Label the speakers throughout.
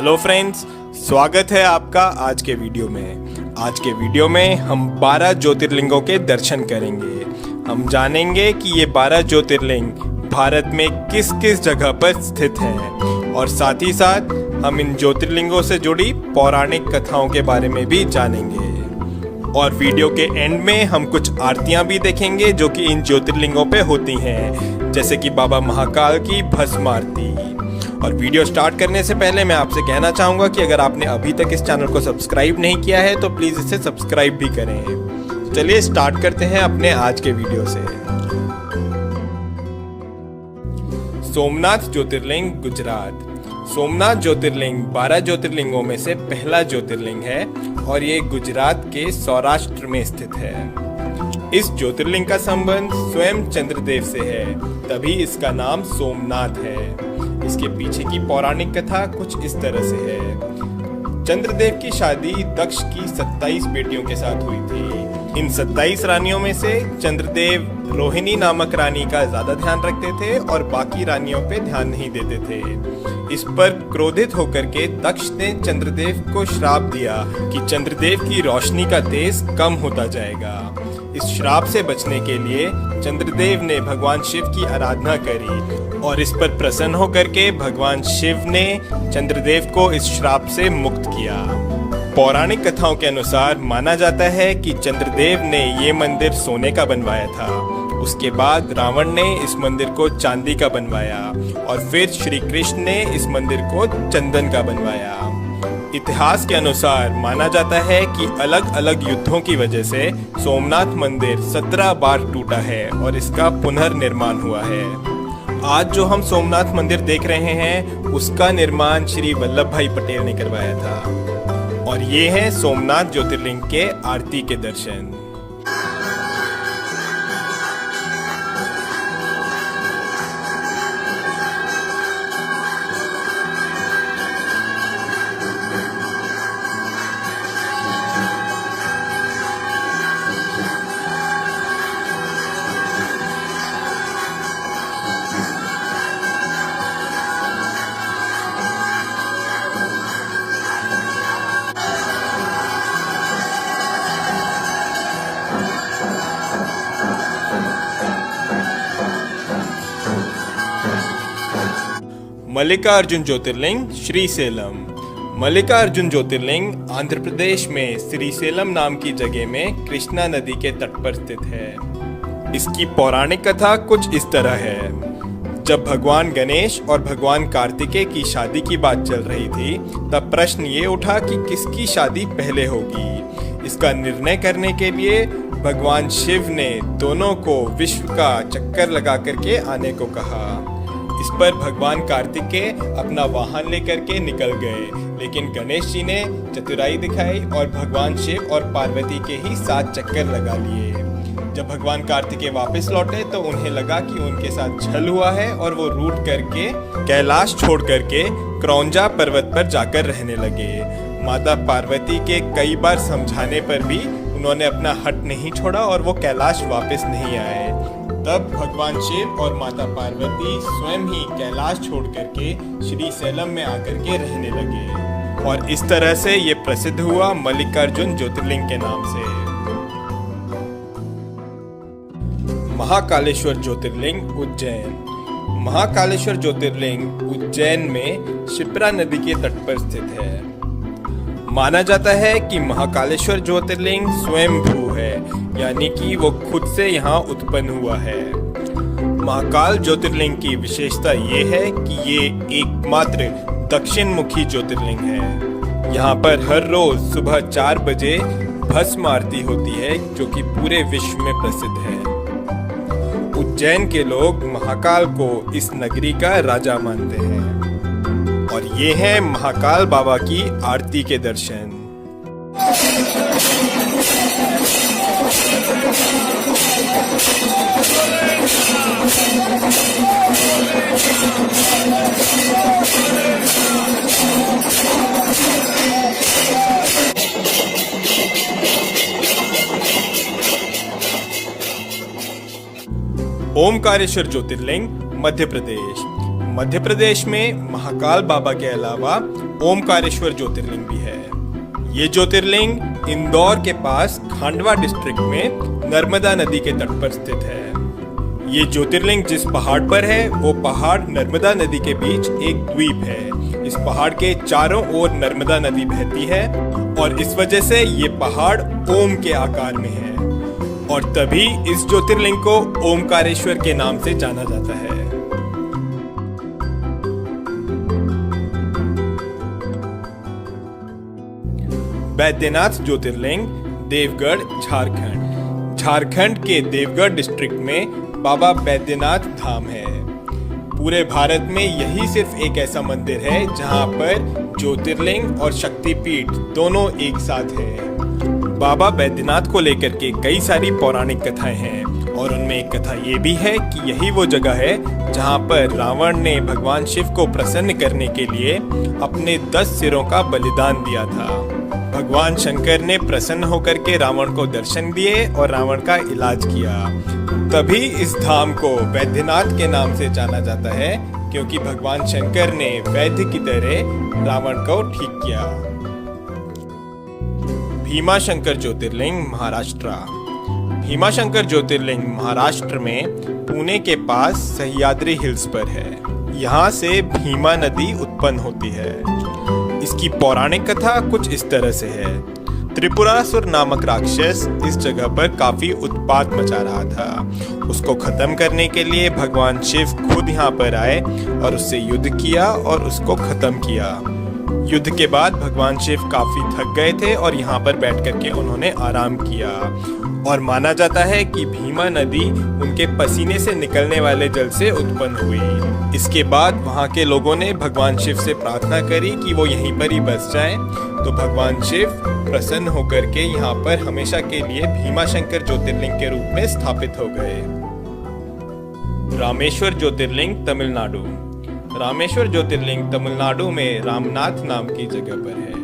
Speaker 1: Hello friends, स्वागत है आपका आज के वीडियो में। आज के वीडियो में हम 12 ज्योतिर्लिंगों के दर्शन करेंगे। हम जानेंगे कि ये 12 ज्योतिर्लिंग भारत में किस किस जगह पर स्थित हैं और साथ ही साथ हम इन ज्योतिर्लिंगों से जुड़ी पौराणिक कथाओं के बारे में भी जानेंगे। और वीडियो के एंड में हम कुछ आरतियां भी देखेंगे जो कि इन ज्योतिर्लिंगों पे होती हैं, जैसे कि बाबा महाकाल की भस्म आरती। और वीडियो स्टार्ट करने से पहले मैं आपसे कहना चाहूँगा कि अगर आपने अभी तक इस चैनल को सब्सक्राइब नहीं किया है तो प्लीज़ इसे सब्सक्राइब भी करें। चलिए स्टार्ट करते हैं अपने आज के वीडियो से। सोमनाथ ज्योतिर्लिंग, गुजरात। सोमनाथ ज्योतिर्लिंग 12 ज्योतिर्लिंगों में से पहला ज्योतिर्लिंग है और ये गुजरात के सौराष्ट्र में स्थित है। इस ज्योतिर्लिंग का संबंध स्वयं चंद्रदेव से है, तभी इसका नाम सोमनाथ है। इसके पीछे की पौराणिक कथा कुछ इस तरह से है। चंद्रदेव की शादी दक्ष की 27 बेटियों के साथ हुई थी। इन 27 रानियों में से चंद्रदेव रोहिणी नामक रानी का ज्यादा ध्यान रखते थे और बाकी रानियों पे ध्यान नहीं देते थे। इस पर क्रोधित होकर के दक्ष ने चंद्रदेव को श्राप दिया कि चंद्रदेव की रोशनी का तेज कम होता जाएगा। इस श्राप से बचने के लिए चंद्रदेव ने भगवान शिव की आराधना करी और इस पर प्रसन्न होकर के भगवान शिव ने चंद्रदेव को इस श्राप से मुक्त किया। पौराणिक कथाओं के अनुसार माना जाता है कि चंद्रदेव ने ये मंदिर सोने का बनवाया था। उसके बाद रावण ने इस मंदिर को चांदी का बनवाया और फिर श्री कृष्ण ने इस मंदिर को चंदन का बनवाया। इतिहास के अनुसार माना जाता है कि अलग अलग युद्धों की वजह से सोमनाथ मंदिर 17 बार टूटा है और इसका पुनर्निर्माण हुआ है। आज जो हम सोमनाथ मंदिर देख रहे हैं उसका निर्माण श्री वल्लभ भाई पटेल ने करवाया था। और ये है सोमनाथ ज्योतिर्लिंग के आरती के दर्शन। मल्लिकार्जुन ज्योतिर्लिंग, श्रीसेलम। मल्लिकार्जुन ज्योतिर्लिंग आंध्र प्रदेश में श्रीसेलम नाम की जगह में कृष्णा नदी के तट पर स्थित है। इसकी पौराणिक कथा कुछ इस तरह है। जब भगवान गणेश और भगवान कार्तिकेय की शादी की बात चल रही थी तब प्रश्न ये उठा कि किसकी शादी पहले होगी। इसका निर्णय करने के लिए भगवान शिव ने दोनों को विश्व का चक्कर लगा करके आने को कहा। इस पर भगवान कार्तिकेय अपना वाहन लेकर के निकल गए, लेकिन गणेश जी ने चतुराई दिखाई और भगवान शिव और पार्वती के ही 7 चक्कर लगा लिए। जब भगवान कार्तिकेय वापस लौटे तो उन्हें लगा कि उनके साथ छल हुआ है और वो रूठ करके कैलाश छोड़ करके क्रौंजा पर्वत पर जाकर रहने लगे। माता पार्वती के कई बार समझाने पर भी उन्होंने अपना हट नहीं छोड़ा और वो कैलाश वापस नहीं आए। तब भगवान शिव और माता पार्वती स्वयं ही कैलाश छोड़ करके श्रीसेलम में आकर के रहने लगे और इस तरह से ये प्रसिद्ध हुआ मल्लिकार्जुन ज्योतिर्लिंग के नाम से। महाकालेश्वर ज्योतिर्लिंग, उज्जैन। महाकालेश्वर ज्योतिर्लिंग उज्जैन में शिप्रा नदी के तट पर स्थित है। माना जाता है कि महाकालेश्वर ज्योतिर्लिंग स्वयंभू है, यानी कि वो खुद से यहाँ उत्पन्न हुआ है। महाकाल ज्योतिर्लिंग की विशेषता ये है कि ये एकमात्र दक्षिण मुखी ज्योतिर्लिंग है। यहाँ पर हर रोज सुबह 4 बजे भस्म आरती होती है जो कि पूरे विश्व में प्रसिद्ध है। उज्जैन के लोग महाकाल को इस नगरी का राजा मानते हैं। और ये है महाकाल बाबा की आरती के दर्शन। ओमकारेश्वर ज्योतिर्लिंग, मध्य प्रदेश। मध्य प्रदेश में महाकाल बाबा के अलावा ओमकारेश्वर ज्योतिर्लिंग भी है। ये ज्योतिर्लिंग इंदौर के पास खांडवा डिस्ट्रिक्ट में नर्मदा नदी के तट पर स्थित है। ये ज्योतिर्लिंग जिस पहाड़ पर है वो पहाड़ नर्मदा नदी के बीच एक द्वीप है। इस पहाड़ के चारों ओर नर्मदा नदी बहती है और इस वजह से ये पहाड़ ओम के आकार में है और तभी इस ज्योतिर्लिंग को ओमकारेश्वर के नाम से जाना जाता है। बैद्यनाथ ज्योतिर्लिंग देवगढ़ झारखंड। झारखंड के देवगढ़ डिस्ट्रिक्ट में बाबा बैद्यनाथ धाम है। पूरे भारत में यही सिर्फ एक ऐसा मंदिर है जहां पर ज्योतिर्लिंग और शक्तिपीठ दोनों एक साथ है। बाबा बैद्यनाथ को लेकर के कई सारी पौराणिक कथाएं हैं और उनमें एक कथा ये भी है कि यही वो जगह है जहां पर रावण ने भगवान शिव को प्रसन्न करने के लिए अपने 10 सिरों का बलिदान दिया था। भगवान शंकर ने प्रसन्न होकर के रावण को दर्शन दिए और रावण का इलाज किया। तभी इस धाम को वैद्यनाथ के नाम से जाना जाता है क्योंकि भगवान शंकर ने वैद्य की तरह रावण को ठीक किया। भीमाशंकर ज्योतिर्लिंग महाराष्ट्र। भीमाशंकर ज्योतिर्लिंग महाराष्ट्र में पुणे के पास सह्याद्री हिल्स पर है। यहाँ से भीमा नदी उत्पन्न होती है। इसकी पौराणिक कथा कुछ इस तरह से है। त्रिपुरासुर नामक राक्षस इस जगह पर काफी उत्पात मचा रहा था। उसको खत्म करने के लिए भगवान शिव खुद यहाँ पर आए और उससे युद्ध किया और उसको खत्म किया। युद्ध के बाद भगवान शिव काफी थक गए थे और यहाँ पर बैठ करके उन्होंने आराम किया और माना जाता है कि भीमा नदी उनके पसीने से निकलने वाले जल से उत्पन्न हुई। इसके बाद वहाँ के लोगों ने भगवान शिव से प्रार्थना करी कि वो यहीं पर ही बस जाएं, तो भगवान शिव प्रसन्न होकर के यहाँ पर हमेशा के लिए भीमाशंकर ज्योतिर्लिंग के रूप में स्थापित हो गए। रामेश्वर ज्योतिर्लिंग तमिलनाडु। रामेश्वर ज्योतिर्लिंग तमिलनाडु में रामनाथ नाम की जगह पर है।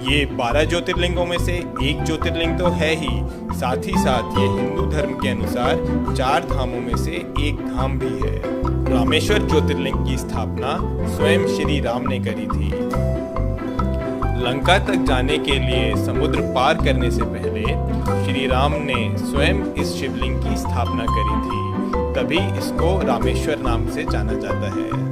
Speaker 1: ये 12 ज्योतिर्लिंगों में से एक ज्योतिर्लिंग तो है ही, साथ ही साथ ये हिंदू धर्म के अनुसार 4 धामों में से एक धाम भी है। रामेश्वर ज्योतिर्लिंग की स्थापना स्वयं श्री राम ने करी थी। लंका तक जाने के लिए समुद्र पार करने से पहले श्री राम ने स्वयं इस शिवलिंग की स्थापना करी थी, तभी इसको रामेश्वर नाम से जाना जाता है।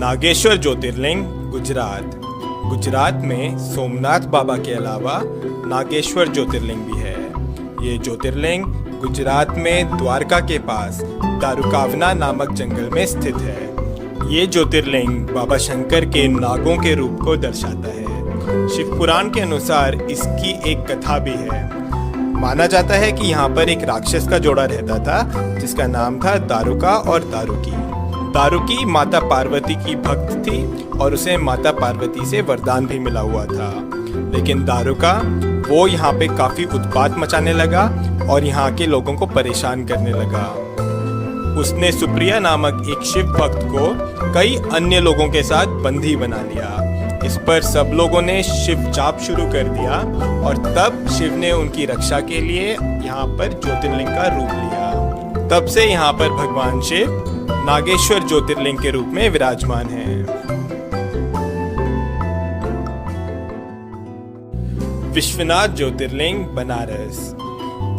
Speaker 1: नागेश्वर ज्योतिर्लिंग गुजरात। गुजरात में सोमनाथ बाबा के अलावा नागेश्वर ज्योतिर्लिंग भी है। ये ज्योतिर्लिंग गुजरात में द्वारका के पास दारुकावना नामक जंगल में स्थित है। ये ज्योतिर्लिंग बाबा शंकर के नागों के रूप को दर्शाता है। शिव पुराण के अनुसार इसकी एक कथा भी है। माना जाता है कि यहाँ पर एक राक्षस का जोड़ा रहता था जिसका नाम था दारुका और दारुकी। दारुकी माता पार्वती की भक्त थी और उसे माता पार्वती से वरदान भी मिला हुआ था, लेकिन दारुका वो यहाँ पे काफी उत्पात मचाने लगा और यहाँ के लोगों को परेशान करने लगा। उसने सुप्रिया नामक एक शिव भक्त को कई अन्य लोगों के साथ बंदी बना लिया। इस पर सब लोगों ने शिव जाप शुरू कर दिया और तब शिव ने उनकी रक्षा के लिए यहाँ पर ज्योतिर्लिंग का रूप लिया। तब से यहाँ पर भगवान शिव नागेश्वर ज्योतिर्लिंग के रूप में विराजमान हैं। विश्वनाथ ज्योतिर्लिंग बनारस।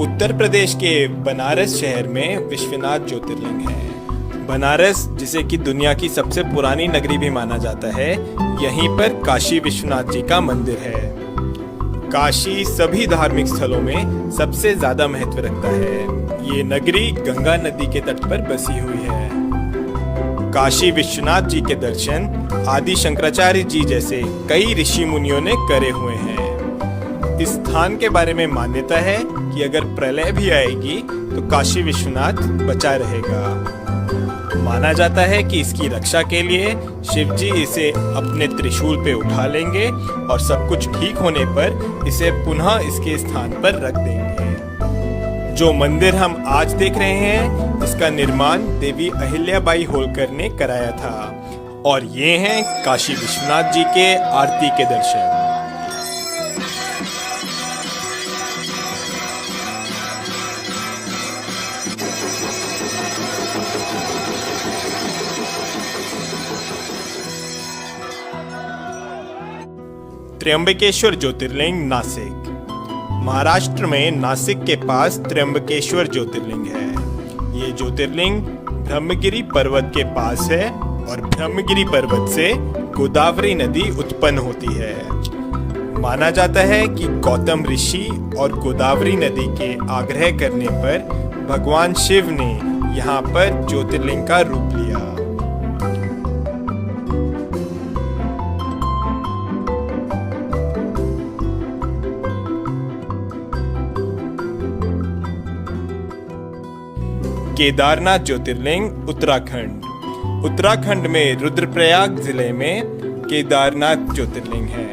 Speaker 1: उत्तर प्रदेश के बनारस शहर में विश्वनाथ ज्योतिर्लिंग है। बनारस, जिसे कि दुनिया की सबसे पुरानी नगरी भी माना जाता है, यहीं पर काशी विश्वनाथ जी का मंदिर है। काशी सभी धार्मिक स्थलों में सबसे ज्यादा महत्व रखता है। ये नगरी गंगा नदी के तट पर बसी हुई है। काशी विश्वनाथ जी के दर्शन आदि शंकराचार्य जी जैसे कई ऋषि मुनियों ने करे हुए हैं। इस स्थान के बारे में मान्यता है कि अगर प्रलय भी आएगी तो काशी विश्वनाथ बचा रहेगा। माना जाता है कि इसकी रक्षा के लिए शिव जी इसे अपने त्रिशूल पे उठा लेंगे और सब कुछ ठीक होने पर इसे पुनः इसके स्थान पर रख देंगे। जो मंदिर हम आज देख रहे हैं, इसका निर्माण देवी अहिल्याबाई होलकर ने कराया था और ये हैं काशी विश्वनाथ जी के आरती के दर्शन। त्र्यंबकेश्वर ज्योतिर्लिंग नासिक। महाराष्ट्र में नासिक के पास त्र्यंबकेश्वर ज्योतिर्लिंग है। ये ज्योतिर्लिंग ब्रह्मगिरी पर्वत के पास है और ब्रह्मगिरी पर्वत से गोदावरी नदी उत्पन्न होती है। माना जाता है कि गौतम ऋषि और गोदावरी नदी के आग्रह करने पर भगवान शिव ने यहाँ पर ज्योतिर्लिंग का रूप लिया। केदारनाथ ज्योतिर्लिंग उत्तराखंड। उत्तराखंड में रुद्रप्रयाग जिले में केदारनाथ ज्योतिर्लिंग है।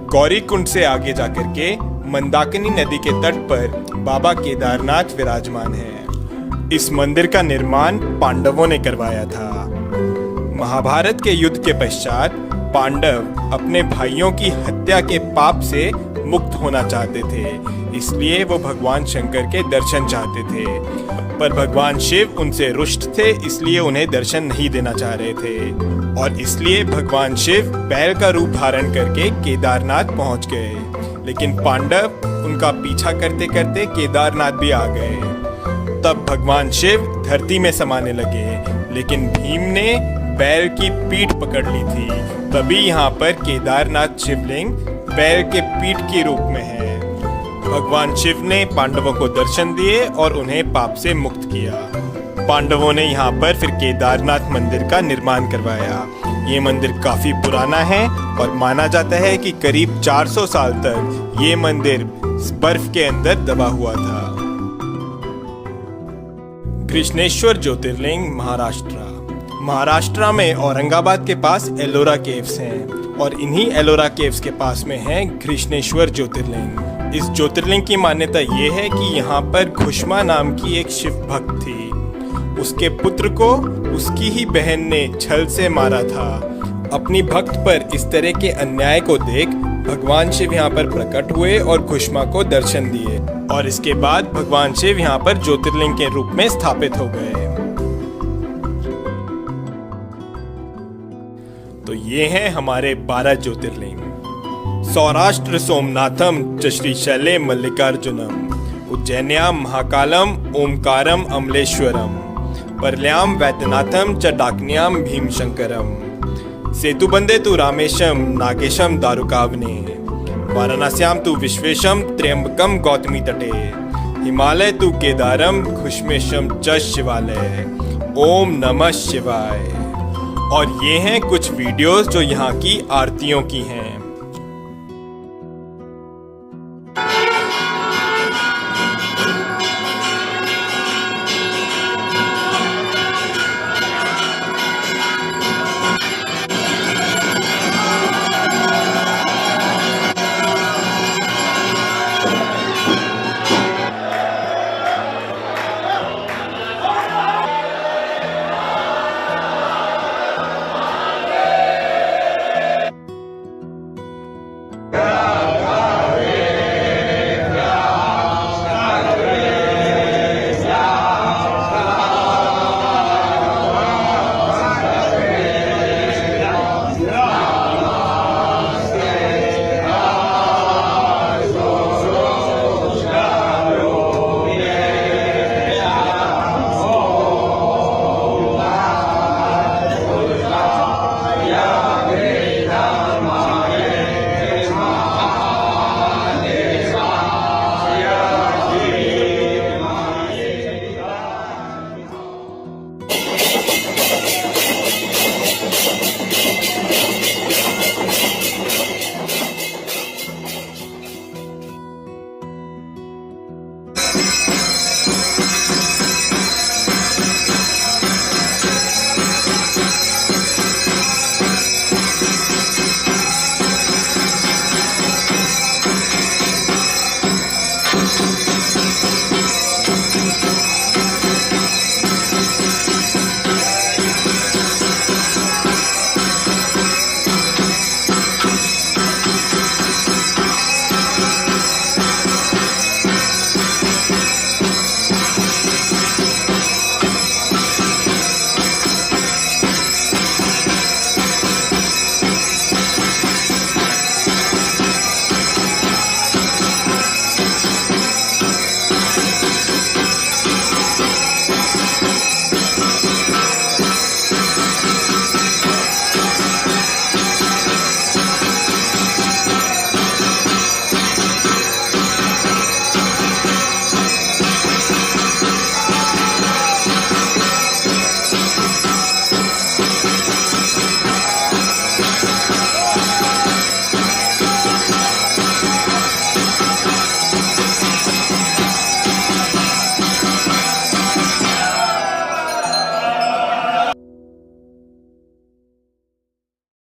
Speaker 1: गौरीकुंड से आगे जाकर के मंदाकिनी नदी के तट पर बाबा केदारनाथ विराजमान है। इस मंदिर का निर्माण पांडवों ने करवाया था। महाभारत के युद्ध के पश्चात पांडव अपने भाइयों की हत्या के पाप से मुक्त होना चाहते थे, इसलिए वो भगवान शंकर के दर्शन चाहते थे। पर भगवान शिव उनसे रुष्ट थे, इसलिए उन्हें दर्शन नहीं देना चाह रहे थे और इसलिए भगवान शिव बैल का रूप धारण करके केदारनाथ पहुंच गए। लेकिन पांडव उनका पीछा करते करते केदारनाथ भी आ गए। तब भगवान शिव धरती में समाने लगे, लेकिन भीम ने बैल की पीठ पकड़ ली थी। तभी यहाँ पर केदारनाथ शिवलिंग बैल के पीठ के रूप में है। भगवान शिव ने पांडवों को दर्शन दिए और उन्हें पाप से मुक्त किया। पांडवों ने यहाँ पर फिर केदारनाथ मंदिर का निर्माण करवाया। ये मंदिर काफी पुराना है और माना जाता है कि करीब 400 साल तक ये मंदिर बर्फ के अंदर दबा हुआ था। कृष्णेश्वर ज्योतिर्लिंग महाराष्ट्र में औरंगाबाद के पास एलोरा केव्स हैं और इन्हीं एलोरा केव्स के पास में है कृष्णेश्वर ज्योतिर्लिंग। इस ज्योतिर्लिंग की मान्यता ये है कि यहाँ पर घुष्मा नाम की एक शिव भक्त थी। उसके पुत्र को उसकी ही बहन ने छल से मारा था। अपनी भक्त पर इस तरह के अन्याय को देख भगवान शिव यहाँ पर प्रकट हुए और घुष्मा को दर्शन दिए और इसके बाद भगवान शिव यहाँ पर ज्योतिर्लिंग के रूप में स्थापित हो गए। तो ये हैं हमारे 12 ज्योतिर्लिंग। सौराष्ट्र सोमनाथम च श्रीशैले मल्लिकार्जुनम, उज्जैन्याम महाकालम ओमकारम अमलेश्वरम, परल्याम वैद्यनाथम च डाकन्याम भीमशंकरम, सेतुबंदे तु रामेशम नागेशम दारुकावने, वाराणस्याम तु विश्वेशम त्र्यंबकम गौतमी तटे, हिमालय तु केदारम घुष्मेशम च शिवालय। ओम नमः शिवाय। और ये हैं कुछ वीडियोस जो यहाँ की आरतियों की हैं।